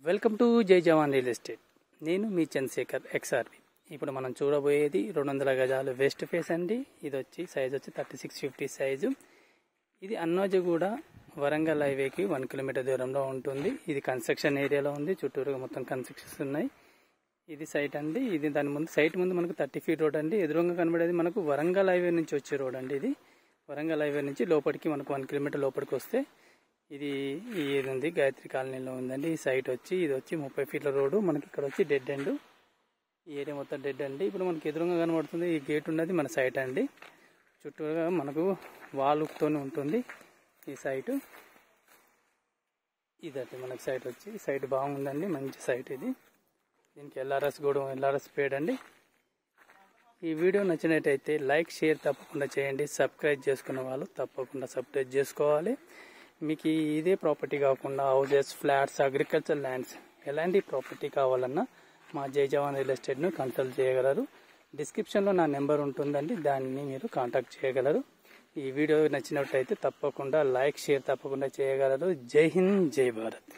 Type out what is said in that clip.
Welcome to జై జవాన్ real estate. నేను మీ చంద్రశేఖర్ ఎక్స్ఆర్వి. ఇప్పుడు మనం చూడబోయేది 200 గజాలు వెస్ట్ ఫేస్ అండి. ఇది వచ్చి సైజ్ వచ్చి 3650 సైజు. ఇది అన్నోజగూడ వరంగల్ హైవేకి 1 కిలోమీటర్ దూరంలో ఉంటుంది. ఇది కన్స్ట్రక్షన్ ఏరియాలో ఉంది. చుట్టూరుగా మొత్తం కన్స్ట్రక్షన్స్ ఉన్నాయి. ఇది సైట్ అండి. ఇది దాని ముందు సైట్ ముందు మనకు 30 ఫీట్ రోడ్ అండి. ఎదురుగా కనబడేది మనకు వరంగల్ హైవే నుంచి వచ్చే రోడ్ అండి. ఇది వరంగల్ హైవే నుంచి లోపలికి మనకు 1 కిలోమీటర్ లోపలికి వస్తే ఇది ఏది ఉంది గాయత్రి కాలనీలో ఉందండి. ఈ సైట్ వచ్చి ఇది వచ్చి 30 ఫీట్ల రోడ్డు. మనకి ఇక్కడ వచ్చి డెడ్ ఎండ్. ఈ ఏరియా మొత్తం డెడ్ అండి. ఇప్పుడు మనకి ఎదురుగా కనబడుతుంది ఈ గేట్ ఉన్నది మన సైట్ అండి. చుట్టూగా మనకు వాలుతోనే ఉంటుంది ఈ సైటు. ఇదండి మనకి సైట్ వచ్చి సైట్ బాగుందండి. మంచి సైట్ ఇది. దీనికి ఎల్ఆర్ఎస్ గూడెం ఎల్ఆర్ఎస్ పేడ్ అండి. ఈ వీడియో నచ్చినట్టయితే లైక్ షేర్ తప్పకుండా చేయండి. సబ్స్క్రైబ్ చేసుకున్న వాళ్ళు తప్పకుండా సబ్స్క్రైబ్ చేసుకోవాలి. మీకు ఇదే ప్రాపర్టీ కాకుండా హౌసెస్, ఫ్లాట్స్, అగ్రికల్చర్ ల్యాండ్స్ ఎలాంటి ప్రాపర్టీ కావాలన్నా మా జై జవాన్ రియల్ ఎస్టేట్ను కన్సల్ట్ చేయగలరు. డిస్క్రిప్షన్లో నా నెంబర్ ఉంటుందండి, దాన్ని మీరు కాంటాక్ట్ చేయగలరు. ఈ వీడియో నచ్చినట్టయితే తప్పకుండా లైక్ షేర్ తప్పకుండా చేయగలరు. జై హింద్, జై భారత్.